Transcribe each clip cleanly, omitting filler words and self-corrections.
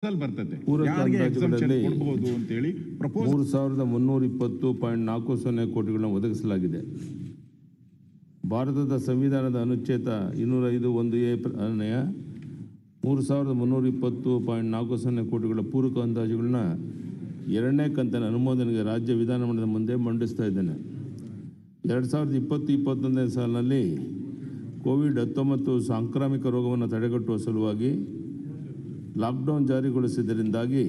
ಬರ್ತದೆ ಪೂರಕ ಯಾರಿಗೆ ಎಕ್ಸಂಪ್ಷನ್ ಅಂದಾಜುಗಳಲ್ಲಿ ಕೊಡಬಹುದು ಅಂತ ಹೇಳಿ ಪ್ರಪೋಸಲ್ 3,320.40 ಕೋಟಿಗಳನ್ನು ಒದಗಿಸಲಾಗಿದೆ. ಭಾರತದ ಸಂವಿಧಾನದ ಅನುಚ್ಛೇದ 205(1)A ಅನ್ವಯ 3,320.40 ಕೋಟಿಗಳ ಪೂರಕ ಅಂದಾಜುಗಳನ್ನ ಎರಡನೇ ಕಂತಿನ ಅನುಮೋದನೆಗೆ ರಾಜ್ಯ ವಿಧಾನಮಂಡಲದ ಮುಂದೆ ಮಂಡಿಸ್ತಾ ಇದ್ದೇನೆ. 2020-21ನೇ ಸಾಲಿನಲ್ಲಿ ಕೋವಿಡ್-19 ಸಾಂಕ್ರಾಮಿಕ ರೋಗವನ್ನು ತಡೆಗಟ್ಟುವ ಸಲುವಾಗಿ ಲಾಕ್ಡೌನ್ ಜಾರಿಗೊಳಿಸಿದ್ದರಿಂದಾಗಿ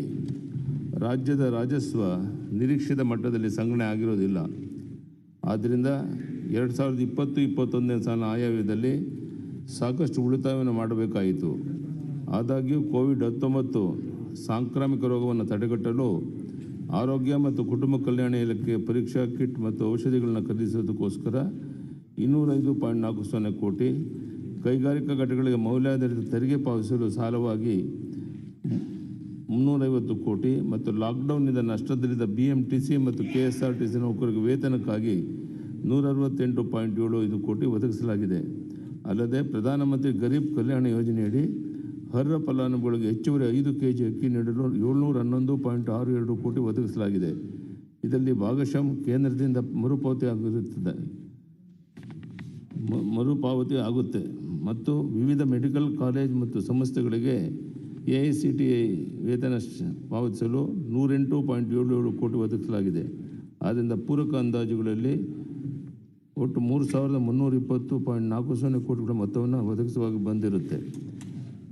ರಾಜ್ಯದ ರಾಜಸ್ವ ನಿರೀಕ್ಷಿತ ಮಟ್ಟದಲ್ಲಿ ಸಂಗ್ರಹಣೆ ಆಗಿರೋದಿಲ್ಲ. ಆದ್ದರಿಂದ 2020-21ನೇ ಸಾಲಿನ ಆಯವ್ಯಯದಲ್ಲಿ ಸಾಕಷ್ಟು ಉಳಿತಾಯವನ್ನು ಮಾಡಬೇಕಾಯಿತು. ಆದಾಗ್ಯೂ ಕೋವಿಡ್-19 ಸಾಂಕ್ರಾಮಿಕ ರೋಗವನ್ನು ತಡೆಗಟ್ಟಲು ಆರೋಗ್ಯ ಮತ್ತು ಕುಟುಂಬ ಕಲ್ಯಾಣ ಇಲಾಖೆ ಪರೀಕ್ಷಾ ಕಿಟ್ ಮತ್ತು ಔಷಧಿಗಳನ್ನು ಖರೀದಿಸೋದಕ್ಕೋಸ್ಕರ 205.40 ಕೋಟಿ, ಕೈಗಾರಿಕಾ ಘಟಕಗಳಿಗೆ ಮೌಲ್ಯಾಧಾರಿತ ತೆರಿಗೆ ಪಾವತಿಸಲು ಸಾಲವಾಗಿ 350 ಕೋಟಿ ಮತ್ತು ಲಾಕ್ಡೌನ್ನಿಂದ ನಷ್ಟದಲ್ಲಿದ್ದ BMTC ಮತ್ತು KSRTC ನೌಕರರಿಗೆ ವೇತನಕ್ಕಾಗಿ 168.75 ಕೋಟಿ ಒದಗಿಸಲಾಗಿದೆ. ಅಲ್ಲದೆ ಪ್ರಧಾನಮಂತ್ರಿ ಗರೀಬ್ ಕಲ್ಯಾಣ ಯೋಜನೆಯಡಿ ಅರ್ಹ ಫಲಾನುಭವಿಗಳಿಗೆ ಹೆಚ್ಚುವರಿ 5 kg ಅಕ್ಕಿ ನೀಡಲು 711.62 ಕೋಟಿ ಒದಗಿಸಲಾಗಿದೆ. ಇದರಲ್ಲಿ ಭಾಗಶಃ ಕೇಂದ್ರದಿಂದ ಮರುಪಾವತಿ ಆಗುತ್ತೆ ಮತ್ತು ವಿವಿಧ ಮೆಡಿಕಲ್ ಕಾಲೇಜ್ ಮತ್ತು ಸಂಸ್ಥೆಗಳಿಗೆ AICTE ವೇತನ ಪಾವತಿಸಲು 108.77 ಕೋಟಿ ಒದಗಿಸಲಾಗಿದೆ. ಆದ್ದರಿಂದ ಪೂರಕ ಅಂದಾಜುಗಳಲ್ಲಿ ಒಟ್ಟು 3,320.40 ಕೋಟಿಗಳ ಮೊತ್ತವನ್ನು ಒದಗಿಸುವಾಗಿ ಬಂದಿರುತ್ತೆ.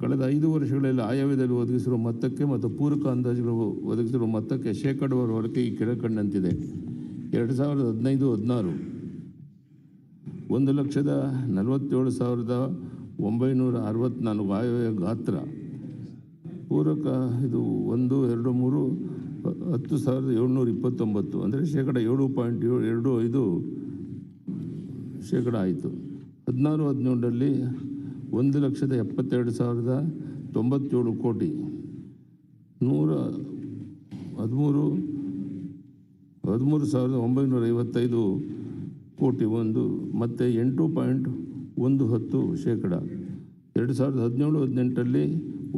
ಕಳೆದ 5 ವರ್ಷಗಳಲ್ಲಿ ಆಯವ್ಯಯದಲ್ಲಿ ಒದಗಿಸಿರುವ ಮೊತ್ತಕ್ಕೆ ಮತ್ತು ಪೂರಕ ಅಂದಾಜುಗಳು ಒದಗಿಸಿರುವ ಮೊತ್ತಕ್ಕೆ ಶೇಕಡಾವಾರು ಹೊರಕೆ ಈ ಕೆಳಕಂಡಂತಿದೆ. 2015-16 1,47,964 ಆಯವ್ಯಯ ಗಾತ್ರ. ಪೂರಕ ಇದು 1, 2, 3 10,729 ಅಂದರೆ ಶೇಕಡಾ 7.25% ಆಯಿತು. 16-17ರಲ್ಲಿ 1,72,097 ಕೋಟಿ, 13,955 ಕೋಟಿ ಮತ್ತು 8.10%. 2017-18ರಲ್ಲಿ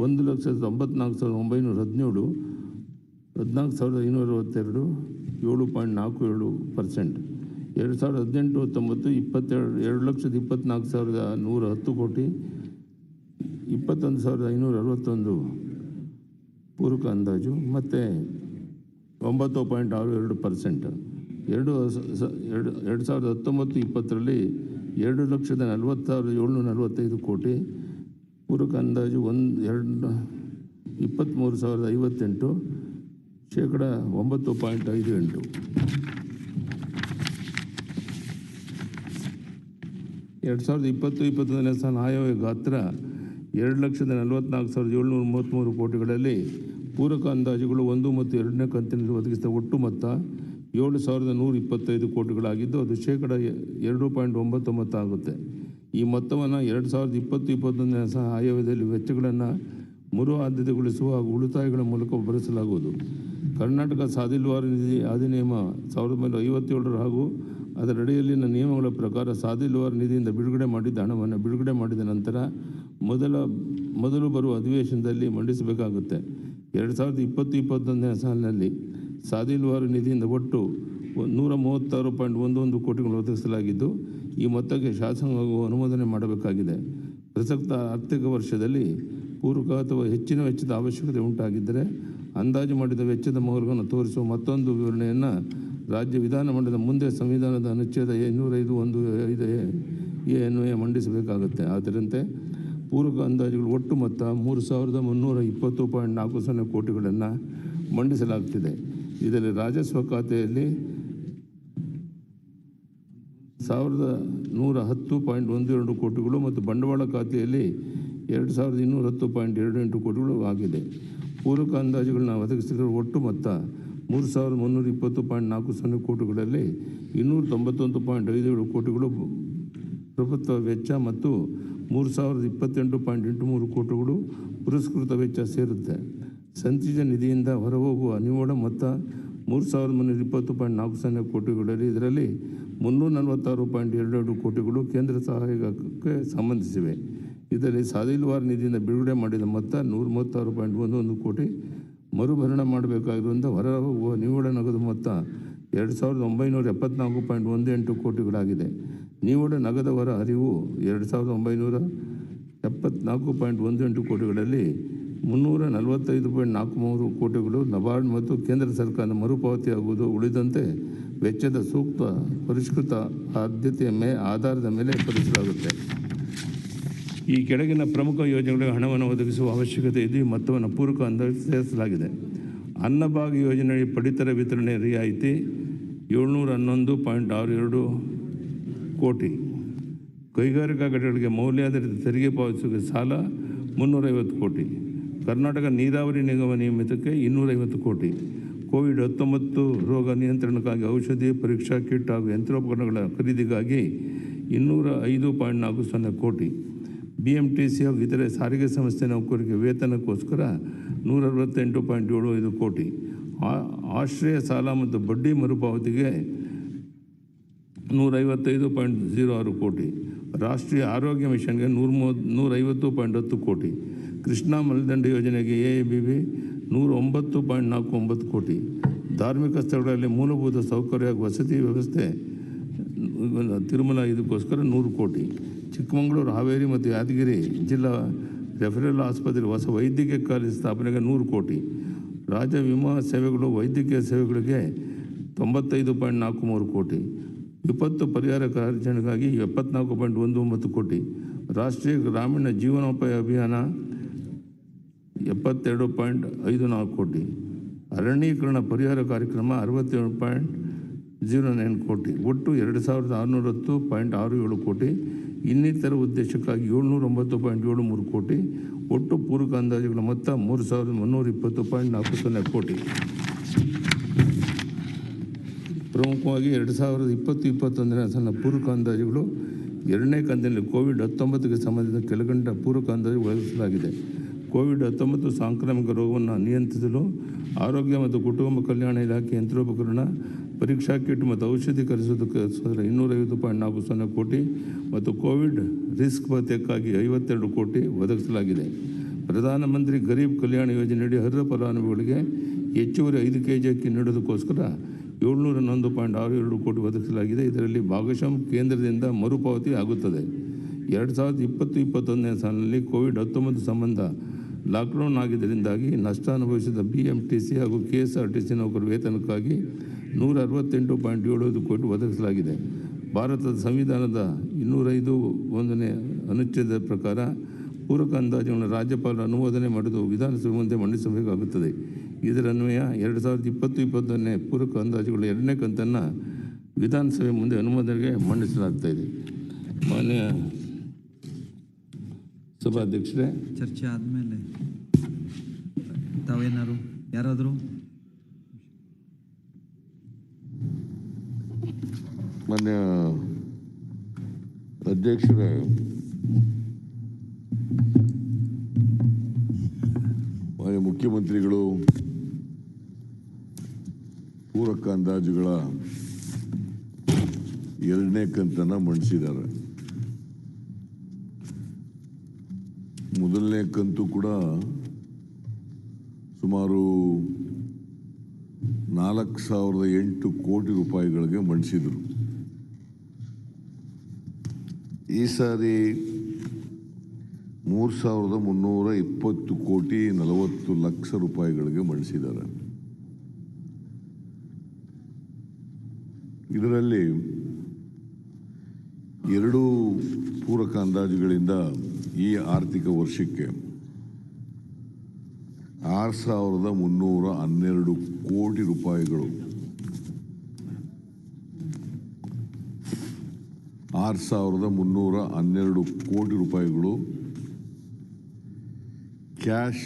1,94,917, 14,562, 7.47%. 2018-19 2,24,110 ಕೋಟಿ, 21,561 ಪೂರಕ ಅಂದಾಜು ಮತ್ತು 9.62%. 2019-20ರಲ್ಲಿ 2,40,745 ಕೋಟಿ, ಪೂರಕ ಅಂದಾಜು 23,058, ಶೇಕಡಾ 9.58%. 2020-21ನೇ ಸಾಲಿನ ಆಯವ್ಯಯ ಗಾತ್ರ 2,44,733 ಕೋಟಿಗಳಲ್ಲಿ ಪೂರಕ ಅಂದಾಜುಗಳು 1 ಮತ್ತು 2ನೇ ಕಂತಿನಲ್ಲಿ ಒದಗಿಸಿದ ಒಟ್ಟು ಮೊತ್ತ 7,125 ಕೋಟಿಗಳಾಗಿದ್ದು ಅದು ಶೇಕಡಾ 2.99 ಆಗುತ್ತೆ. ಈ ಮೊತ್ತವನ್ನು 2020-21ನೇ ಆಯವ್ಯಯದಲ್ಲಿ ವೆಚ್ಚಗಳನ್ನು ಮರು ಆದ್ಯತೆಗೊಳಿಸುವ ಹಾಗೂ ಉಳಿತಾಯಗಳ ಮೂಲಕ ಭರಿಸಲಾಗುವುದು. ಕರ್ನಾಟಕ ಸಾದಿಲ್ವಾರ್ ನಿಧಿ ಅಧಿನಿಯಮ 1957 ಹಾಗೂ ಅದರಡಿಯಲ್ಲಿನ ನಿಯಮಗಳ ಪ್ರಕಾರ ಸಾದಿಲ್ವಾರ್ ನಿಧಿಯಿಂದ ಬಿಡುಗಡೆ ಮಾಡಿದ್ದ ಹಣವನ್ನು ಬಿಡುಗಡೆ ಮಾಡಿದ ನಂತರ ಮೊದಲು ಬರುವ ಅಧಿವೇಶನದಲ್ಲಿ ಮಂಡಿಸಬೇಕಾಗುತ್ತೆ. 2020-21ನೇ ಸಾಲಿನಲ್ಲಿ ಸಾದಿಲ್ವಾರ್ ನಿಧಿಯಿಂದ ಒಟ್ಟು 136.11 ಕೋಟಿಗಳು ಒದಗಿಸಲಾಗಿದ್ದು ಈ ಮೊತ್ತಕ್ಕೆ ಶಾಸನವು ಅನುಮೋದನೆ ಮಾಡಬೇಕಾಗಿದೆ. ಪ್ರಸಕ್ತ ಆರ್ಥಿಕ ವರ್ಷದಲ್ಲಿ ಪೂರಕ ಅಥವಾ ಹೆಚ್ಚಿನ ವೆಚ್ಚದ ಅವಶ್ಯಕತೆ ಉಂಟಾಗಿದ್ದರೆ ಅಂದಾಜು ಮಾಡಿದ ವೆಚ್ಚದ ಮೌಲ್ಯವನ್ನು ತೋರಿಸುವ ಮತ್ತೊಂದು ವಿವರಣೆಯನ್ನು ರಾಜ್ಯ ವಿಧಾನಮಂಡಲದ ಮುಂದೆ ಸಂವಿಧಾನದ ಅನುಚ್ಛೇದ 205(1)A ಅನ್ವಯ ಮಂಡಿಸಬೇಕಾಗುತ್ತೆ. ಅದರಂತೆ ಪೂರಕ ಅಂದಾಜುಗಳು ಒಟ್ಟು ಮೊತ್ತ 3,320.40 ಕೋಟಿಗಳನ್ನು ಮಂಡಿಸಲಾಗುತ್ತಿದೆ. ಇದರಲ್ಲಿ ರಾಜಸ್ವ ಖಾತೆಯಲ್ಲಿ 1,110.12 ಕೋಟಿಗಳು ಮತ್ತು ಬಂಡವಾಳ ಖಾತೆಯಲ್ಲಿ 2,210.28 ಕೋಟಿಗಳು ಆಗಿದೆ. ಪೂರಕ ಅಂದಾಜುಗಳನ್ನ ಒದಗಿಸಿರುವ ಒಟ್ಟು ಮೊತ್ತ 3,320.40 ಕೋಟಿಗಳಲ್ಲಿ 291.57 ಕೋಟಿಗಳು ಪ್ರಭುತ್ವ ವೆಚ್ಚ ಮತ್ತು 3,028.83 ಕೋಟಿಗಳು ಪುರಸ್ಕೃತ ವೆಚ್ಚ ಸೇರುತ್ತೆ. ಸಂಚಿತ ನಿಧಿಯಿಂದ ಹೊರಹೋಗುವ ನಿವ್ವಳ ಮೊತ್ತ 3,320.40 ಕೋಟಿಗಳಲ್ಲಿ ಇದರಲ್ಲಿ 346.22 ಕೋಟಿಗಳು ಕೇಂದ್ರ ಸಹಾಯಕ್ಕೆ ಸಂಬಂಧಿಸಿವೆ. ಇದರಲ್ಲಿ ಸಾದಿಲ್ವಾರ್ ನಿಧಿಯಿಂದ ಬಿಡುಗಡೆ ಮಾಡಿದ ಮೊತ್ತ 136.11 ಕೋಟಿ, ಮರುಭರಣ ಮಾಡಬೇಕಾಗಿರುವಂಥ ಹೊರಹೋಗುವ ನಿವ್ವಳ ನಗದು ಮೊತ್ತ 2974.18 ಕೋಟಿಗಳಾಗಿದೆ. ನಿವ್ವಳ ನಗದ ಹೊರ ಹರಿವು 2974.18 ಕೋಟಿಗಳಲ್ಲಿ 345.43 ಕೋಟಿಗಳು ನಬಾರ್ಡ್ ಮತ್ತು ಕೇಂದ್ರ ಸರ್ಕಾರದ ಮರುಪಾವತಿಯಾಗುವುದು. ಉಳಿದಂತೆ ವೆಚ್ಚದ ಸೂಕ್ತ ಪರಿಷ್ಕೃತ ಆದ್ಯತೆಯ ಆಧಾರದ ಮೇಲೆ ಭರಿಸಲಾಗುತ್ತೆ. ಈ ಕೆಳಗಿನ ಪ್ರಮುಖ ಯೋಜನೆಗಳಿಗೆ ಹಣವನ್ನು ಒದಗಿಸುವ ಅವಶ್ಯಕತೆ ಇದೆ. ಈ ಮೊತ್ತವನ್ನು ಪೂರಕ ಅಂದಾಜು ಸೇರಿಸಲಾಗಿದೆ. ಅನ್ನಭಾಗ್ಯ ಯೋಜನೆಯ ಪಡಿತರ ವಿತರಣೆ ರಿಯಾಯಿತಿ 711.62 ಕೋಟಿ. ಕೈಗಾರಿಕಾ ಘಟಕಗಳಿಗೆ ಮೌಲ್ಯಾಧಾರಿತ ತೆರಿಗೆ ಪಾವತಿಸುವ ಸಾಲ 350 ಕೋಟಿ. ಕರ್ನಾಟಕ ನೀರಾವರಿ ನಿಗಮ ನಿಯಮಿತಕ್ಕೆ 250 ಕೋಟಿ. ಕೋವಿಡ್-19 ರೋಗ ನಿಯಂತ್ರಣಕ್ಕಾಗಿ ಔಷಧಿ, ಪರೀಕ್ಷಾ ಕಿಟ್ ಹಾಗೂ ಯಂತ್ರೋಪಕರಣಗಳ ಖರೀದಿಗಾಗಿ 205.40 ಕೋಟಿ. BMTC ಹಾಗೂ ಇತರೆ ಸಾರಿಗೆ ಸಂಸ್ಥೆ ನೌಕರರಿಗೆ ವೇತನಕ್ಕೋಸ್ಕರ 168.75 ಕೋಟಿ. ಆಶ್ರಯ ಸಾಲ ಮತ್ತು ಬಡ್ಡಿ ಮರುಪಾವತಿಗೆ 155.06 ಕೋಟಿ. ರಾಷ್ಟ್ರೀಯ ಆರೋಗ್ಯ ಮಿಷನ್ಗೆ 150.10 ಕೋಟಿ. ಕೃಷ್ಣಾ ಮೇಲ್ದಂಡೆ ಯೋಜನೆಗೆ AABB 109.49 ಕೋಟಿ. ಧಾರ್ಮಿಕ ಸ್ಥಳಗಳಲ್ಲಿ ಮೂಲಭೂತ ಸೌಕರ್ಯ ಹಾಗೂ ವಸತಿ ವ್ಯವಸ್ಥೆ ತಿರುಮಲ ಇದಕ್ಕೋಸ್ಕರ 100 ಕೋಟಿ. ಚಿಕ್ಕಮಗಳೂರು, ಹಾವೇರಿ ಮತ್ತು ಯಾದಗಿರಿ ಜಿಲ್ಲಾ ರೆಫರಲ್ ಆಸ್ಪತ್ರೆ ಹೊಸ ವೈದ್ಯಕೀಯ ಕಾಲೇಜು ಸ್ಥಾಪನೆಗೆ 100 ಕೋಟಿ. ರಾಜ್ಯ ವಿಮಾ ಸೇವೆಗಳು, ವೈದ್ಯಕೀಯ ಸೇವೆಗಳಿಗೆ 95.43 ಕೋಟಿ. ವಿಪತ್ತು ಪರಿಹಾರ ಕಾರ್ಯಾಚರಣೆಗಾಗಿ 74.19 ಕೋಟಿ. ರಾಷ್ಟ್ರೀಯ ಗ್ರಾಮೀಣ ಜೀವನೋಪಾಯ ಅಭಿಯಾನ 72.54 ಕೋಟಿ. ಅರಣ್ಯೀಕರಣ ಪರಿಹಾರ ಕಾರ್ಯಕ್ರಮ 67.09 ಕೋಟಿ. ಒಟ್ಟು 2610.67 ಕೋಟಿ. ಇನ್ನಿತರ ಉದ್ದೇಶಕ್ಕಾಗಿ 709.73 ಕೋಟಿ. ಒಟ್ಟು ಪೂರಕ ಅಂದಾಜುಗಳ ಮೊತ್ತ 3120.40 ಕೋಟಿ. ಪ್ರಮುಖವಾಗಿ 2020-21ನೇ ಸಾಲಿನ ಪೂರಕ ಅಂದಾಜುಗಳು ಎರಡನೇ ಕಂತಿನಲ್ಲಿ ಕೋವಿಡ್-19ಗೆ ಸಂಬಂಧಿಸಿದ ಕೆಳಕಂಡ ಪೂರಕ ಅಂದಾಜು ಒದಗಿಸಲಾಗಿದೆ. ಕೋವಿಡ್-19 ಸಾಂಕ್ರಾಮಿಕ ರೋಗವನ್ನು ನಿಯಂತ್ರಿಸಲು ಆರೋಗ್ಯ ಮತ್ತು ಕುಟುಂಬ ಕಲ್ಯಾಣ ಇಲಾಖೆ ಯಂತ್ರೋಪಕರಣ, ಪರೀಕ್ಷಾ ಕಿಟ್ ಮತ್ತು ಔಷಧಿ ಖರೀದಿಸುವುದಕ್ಕೆ 250.40 ಕೋಟಿ ಮತ್ತು ಕೋವಿಡ್ ರಿಸ್ಕ್ ಭತ್ಯಕ್ಕಾಗಿ 52 ಕೋಟಿ ಒದಗಿಸಲಾಗಿದೆ. ಪ್ರಧಾನಮಂತ್ರಿ ಗರೀಬ್ ಕಲ್ಯಾಣ ಯೋಜನೆಯಡಿ ಅರ್ಹ ಫಲಾನುಭವಿಗಳಿಗೆ ಹೆಚ್ಚುವರಿ 5 ಕೆಜಿ ಅಕ್ಕಿ ನೀಡೋದಕ್ಕೋಸ್ಕರ 711.62 ಕೋಟಿ ಒದಗಿಸಲಾಗಿದೆ. ಇದರಲ್ಲಿ ಭಾಗಶಃ ಕೇಂದ್ರದಿಂದ ಮರುಪಾವತಿ ಆಗುತ್ತದೆ. 2020-21ನೇ ಸಾಲಿನಲ್ಲಿ ಕೋವಿಡ್-19 ಸಂಬಂಧ ಲಾಕ್ಡೌನ್ ಆಗಿದ್ದರಿಂದಾಗಿ ನಷ್ಟ ಅನುಭವಿಸಿದ BMTC ಹಾಗೂ KSRTC ನೌಕರ ವೇತನಕ್ಕಾಗಿ 168.75 ಕೋಟಿ ಒದಗಿಸಲಾಗಿದೆ. ಭಾರತದ ಸಂವಿಧಾನದ 205(1) ಅನುಚ್ಛೇದದ ಪ್ರಕಾರ ಪೂರಕ ಅಂದಾಜುಗಳನ್ನು ರಾಜ್ಯಪಾಲರು ಅನುಮೋದನೆ ಮಾಡಿದ್ದು ವಿಧಾನಸಭೆ ಮುಂದೆ ಮಂಡಿಸಬೇಕಾಗುತ್ತದೆ. ಇದರನ್ವಯ 2020-21ನೇ ಪೂರಕ ಅಂದಾಜುಗಳ ಎರಡನೇ ಕಂತನ್ನು ವಿಧಾನಸಭೆ ಮುಂದೆ ಅನುಮೋದನೆಗೆ ಮಂಡಿಸಲಾಗ್ತಾಯಿದೆ. ಮಾನ್ಯ ಸಭಾಧ್ಯಕ್ಷರೇ, ಚರ್ಚೆ ಆದಮೇಲೆ ತಾವೇನಾರು ಯಾರಾದರೂ ಮಾನ್ಯ ಅಧ್ಯಕ್ಷರೇ, ಮಾನ್ಯ ಮುಖ್ಯಮಂತ್ರಿಗಳು ಪೂರಕ ಅಂದಾಜುಗಳ ಎರಡನೇ ಕಂತನ್ನು ಮಂಡಿಸಿದ್ದಾರೆ. ಮೊದಲನೇ ಕಂತು ಕೂಡ ಸುಮಾರು 4,008 ಕೋಟಿ ರೂಪಾಯಿಗಳಿಗೆ ಮಂಡಿಸಿದರು. ಈ ಸಾರಿ 3,320 ಕೋಟಿ 40 ಲಕ್ಷ ರೂಪಾಯಿಗಳಿಗೆ ಮಂಡಿಸಿದ್ದಾರೆ. ಇದರಲ್ಲಿ ಎರಡೂ ಪೂರಕ ಅಂದಾಜುಗಳಿಂದ ಈ ಆರ್ಥಿಕ ವರ್ಷಕ್ಕೆ 6,312 ಕೋಟಿ ರೂಪಾಯಿಗಳು 6,312 ಕೋಟಿ ರೂಪಾಯಿಗಳು cash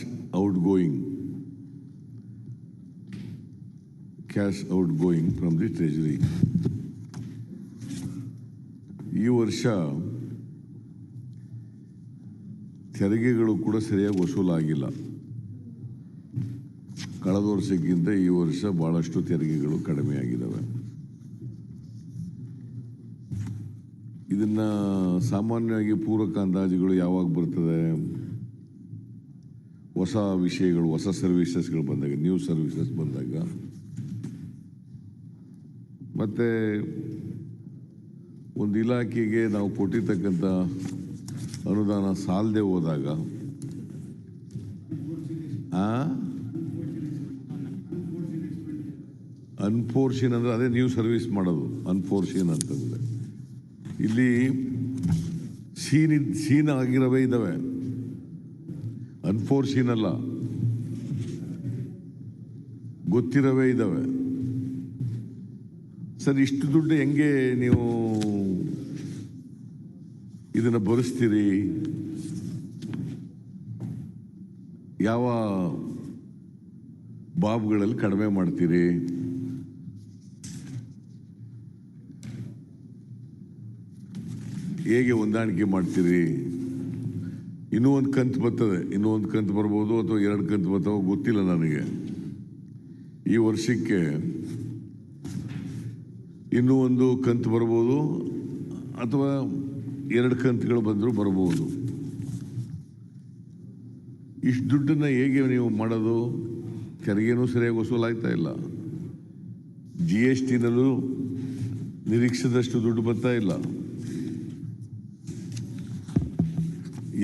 outgoing from the treasury. ಈ ವರ್ಷ ತೆರಿಗೆಗಳು ಕೂಡ ಸರಿಯಾಗಿ ವಸೂಲಾಗಿಲ್ಲ. ಕಳೆದ ವರ್ಷಕ್ಕಿಂತ ಈ ವರ್ಷ ಭಾಳಷ್ಟು ತೆರಿಗೆಗಳು ಕಡಿಮೆಯಾಗಿದ್ದಾವೆ. ಇದನ್ನ ಸಾಮಾನ್ಯವಾಗಿ ಪೂರಕ ಅಂದಾಜುಗಳು ಯಾವಾಗ ಬರ್ತದೆ? ಹೊಸ ವಿಷಯಗಳು, ಹೊಸ ಸರ್ವಿಸಸ್ಗಳು ಬಂದಾಗ, ನ್ಯೂ ಸರ್ವಿಸಸ್ ಬಂದಾಗ, ಮತ್ತು ಒಂದು ಇಲಾಖೆಗೆ ನಾವು ಕೊಟ್ಟಿರ್ತಕ್ಕಂಥ ಅನುದಾನ ಸಾಲದೆ ಹೋದಾಗ, ಅನ್ಫೋರ್ಸಿನ್ ಅಂದರೆ ಅದೇ ನ್ಯೂ ಸರ್ವಿಸ್ ಮಾಡೋದು. ಅನ್ಫೋರ್ಸಿನ್ ಅಂತಂದರೆ ಇಲ್ಲಿ ಸೀನ್ ಆಗಿರವೇ ಇದ್ದಾವೆ, ಅನ್ಫೋರ್ಸಿನ್ ಅಲ್ಲ, ಗೊತ್ತಿರವೇ ಇದ್ದಾವೆ. ಸರ್, ಇಷ್ಟು ದುಡ್ಡು ಹೆಂಗೆ ನೀವು ಇದನ್ನು ಭರಿಸ್ತೀರಿ? ಯಾವ ಬಾಬ್ಗಳಲ್ಲಿ ಕಡಿಮೆ ಮಾಡ್ತೀರಿ? ಹೇಗೆ ಹೊಂದಾಣಿಕೆ ಮಾಡ್ತೀರಿ? ಇನ್ನೂ ಒಂದು ಕಂತು ಬರ್ತದೆ, ಇನ್ನೂ ಒಂದು ಕಂತು ಬರ್ಬೋದು ಅಥವಾ 2 ಕಂತು ಬರ್ತಾವೋ ಗೊತ್ತಿಲ್ಲ ನನಗೆ. ಈ ವರ್ಷಕ್ಕೆ ಇನ್ನೂ ಒಂದು ಕಂತು ಬರ್ಬೋದು ಅಥವಾ 2 ಕಂತುಗಳು ಬಂದರೂ ಬರ್ಬೋದು. ಇಷ್ಟು ದುಡ್ಡನ್ನು ಹೇಗೆ ನೀವು ಮಾಡೋದು? ತೆರಿಗೆನೂ ಸರಿಯಾಗಿ ವಸೂಲಾಗ್ತಾ ಇಲ್ಲ, GSTನಲ್ಲೂ ನಿರೀಕ್ಷಿಸಿದಷ್ಟು ದುಡ್ಡು ಬರ್ತಾ ಇಲ್ಲ.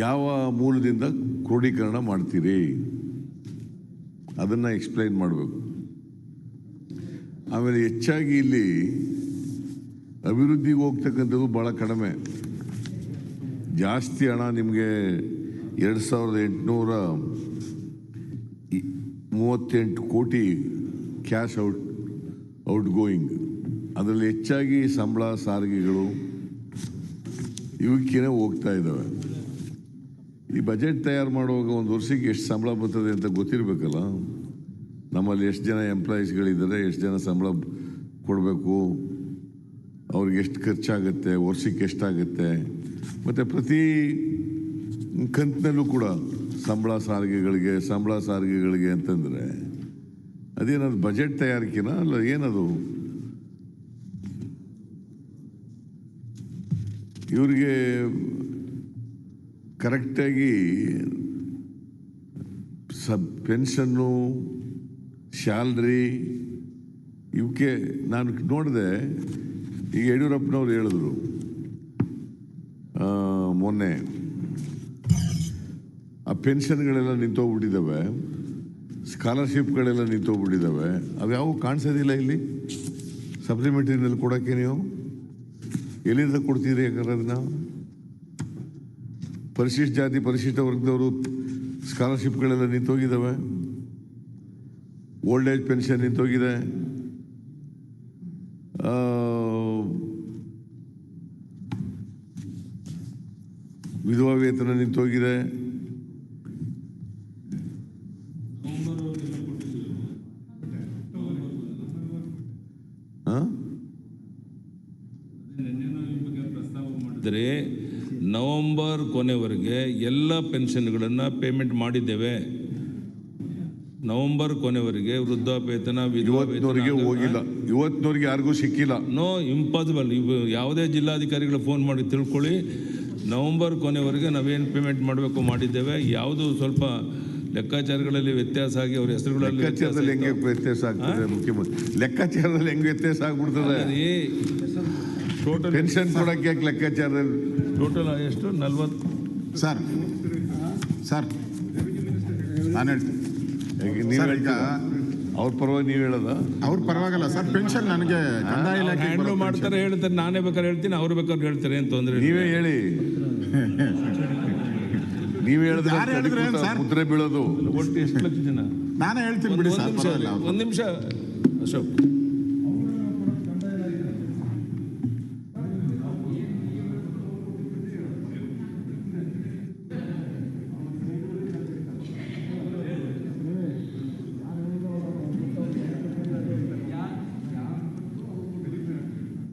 ಯಾವ ಮೂಲದಿಂದ ಕ್ರೋಢೀಕರಣ ಮಾಡ್ತೀರಿ ಅದನ್ನು ಎಕ್ಸ್ಪ್ಲೈನ್ ಮಾಡಬೇಕು. ಆಮೇಲೆ ಹೆಚ್ಚಾಗಿ ಇಲ್ಲಿ ಅಭಿವೃದ್ಧಿಗೆ ಹೋಗ್ತಕ್ಕಂಥದ್ದು ಭಾಳ ಕಡಿಮೆ. ಜಾಸ್ತಿ ಹಣ ನಿಮಗೆ 2838 ಕೋಟಿ ಕ್ಯಾಶ್ ಔಟ್ ಗೋಯಿಂಗ್. ಅದರಲ್ಲಿ ಹೆಚ್ಚಾಗಿ ಸಂಬಳ, ಸಾರಿಗೆಗಳು ಇವಕ್ಕೇನೆ ಹೋಗ್ತಾ ಇದ್ದಾವೆ. ಈ ಬಜೆಟ್ ತಯಾರು ಮಾಡುವಾಗ ಒಂದು ವರ್ಷಕ್ಕೆ ಎಷ್ಟು ಸಂಬಳ ಬರ್ತದೆ ಅಂತ ಗೊತ್ತಿರಬೇಕಲ್ಲ. ನಮ್ಮಲ್ಲಿ ಎಷ್ಟು ಜನ ಎಂಪ್ಲಾಯೀಸ್ಗಳಿದ್ದಾರೆ, ಎಷ್ಟು ಜನ ಸಂಬಳ ಕೊಡಬೇಕು, ಅವ್ರಿಗೆ ಎಷ್ಟು ಖರ್ಚಾಗುತ್ತೆ, ವರ್ಷಕ್ಕೆ ಎಷ್ಟಾಗುತ್ತೆ, ಮತ್ತು ಪ್ರತಿ ಕಂತಿನಲ್ಲೂ ಕೂಡ ಸಂಬಳ ಸಾರಿಗೆಗಳಿಗೆ ಅಂತಂದರೆ ಅದೇನದು ಬಜೆಟ್ ತಯಾರಿಕೆನಾ ಅಲ್ಲ ಏನದು? ಇವರಿಗೆ ಕರೆಕ್ಟಾಗಿ ಪೆನ್ಷನ್ನು, ಸ್ಯಾಲ್ರಿ ಇವಕ್ಕೆ ನಾನು ನೋಡಿದೆ. ಈಗ ಯಡಿಯೂರಪ್ಪನವ್ರು ಹೇಳಿದ್ರು ಮೊನ್ನೆ, ಆ ಪೆನ್ಷನ್ಗಳೆಲ್ಲ ನಿಂತೋಗ್ಬಿಟ್ಟಿದ್ದಾವೆ, ಸ್ಕಾಲರ್ಶಿಪ್ಗಳೆಲ್ಲ ನಿಂತೋಗ್ಬಿಟ್ಟಿದ್ದಾವೆ. ಅವ್ಯಾವು ಕಾಣಿಸೋದಿಲ್ಲ ಇಲ್ಲಿ ಸಪ್ಲಿಮೆಂಟ್ರಿನಲ್ಲಿ ಕೊಡೋಕ್ಕೆ. ನೀವು ಎಲ್ಲಿಂದ ಕೊಡ್ತೀರಿ? ಯಾಕಂದ್ರೆ ಅದನ್ನ ಪರಿಶಿಷ್ಟ ಜಾತಿ, ಪರಿಶಿಷ್ಟ ವರ್ಗದವರು ಸ್ಕಾಲರ್ಶಿಪ್ಗಳೆಲ್ಲ ನಿಂತೋಗಿದ್ದಾವೆ, ಓಲ್ಡ್ ಏಜ್ ಪೆನ್ಷನ್ ನಿಂತೋಗಿದೆ, ವಿಧವಾ ವೇತನ ನಿಂತೋಗಿದೆ. ನವೆಂಬರ್ ಕೊನೆವರೆಗೆ ಎಲ್ಲ ಪೆನ್ಷನ್ಗಳನ್ನು ಪೇಮೆಂಟ್ ಮಾಡಿದ್ದೇವೆ. ನವೆಂಬರ್ ಕೊನೆವರೆಗೆ ವೃದ್ಧಾಪೇತನ, ಇವತ್ತಿನವರೆಗೆ ಹೋಗಿಲ್ಲ, ಇವತ್ತಿನವರೆಗೆ ಯಾರಿಗೂ ಸಿಕ್ಕಿಲ್ಲ. No, impossible. ಇವು ಯಾವುದೇ ಜಿಲ್ಲಾಧಿಕಾರಿಗಳು ಫೋನ್ ಮಾಡಿ ತಿಳ್ಕೊಳ್ಳಿ. ನವೆಂಬರ್ ಕೊನೆವರೆಗೆ ನಾವೇನು ಪೇಮೆಂಟ್ ಮಾಡಬೇಕು ಮಾಡಿದ್ದೇವೆ. ಯಾವುದು ಸ್ವಲ್ಪ ಲೆಕ್ಕಾಚಾರಗಳಲ್ಲಿ ವ್ಯತ್ಯಾಸ ಆಗಿ ಅವ್ರ ಹೆಸರುಗಳಲ್ಲಿ ಲೆಕ್ಕಾಚಾರದಲ್ಲಿ ಹೆಂಗೆ ವ್ಯತ್ಯಾಸ ಆಗ್ತದೆ? ಮುಖ್ಯಮಂತ್ರಿ ಲೆಕ್ಕಾಚಾರದಲ್ಲಿ ಹೆಂಗೆ ವ್ಯತ್ಯಾಸ ಆಗ್ಬಿಡ್ತದೆ? ಟೋಟಲ್ ಪೆನ್ಷನ್ ಕೊಡೋಕ್ಕೆ ಲೆಕ್ಕಾಚಾರದಲ್ಲಿ ಟೋಟಲ್ ಎಷ್ಟು? 40. ಸರ್ ನಾನು ಹೇಳ್ತೀನಿ, ನೀವು ಅವ್ರ ಪರವಾಗಿ ನೀವು ಹೇಳೋದ? ಅವ್ರ ಪರವಾಗಿಲ್ಲ ಸರ್. ಪೆನ್ಷನ್ ನನಗೆ ಕಂದಾಯ ಇಲಾಖೆ ಹ್ಯಾಂಡ್ಲ್ ಮಾಡ್ತಾರೆ, ಹೇಳ್ತಾರೆ. ನಾನೇ ಬೇಕಾದ್ರೆ ಹೇಳ್ತೀನಿ, ಅವ್ರು ಬೇಕಾದ್ರೆ ಹೇಳ್ತಾರೆ. ಏನು ತೊಂದರೆ? ನೀವೇ ಹೇಳಿ. ನೀವು ಹೇಳಿದ್ರೆ ಸರ್ ಮುದ್ರೆ ಬೀಳೋದು. ಒಟ್ಟು ಎಷ್ಟು ಲಕ್ಷ ಜನ? ನಾನೇ ಹೇಳ್ತೀನಿ ಬಿಡಿ ಸರ್. ಒಂದು ನಿಮಿಷ ಅಶೋಕ್.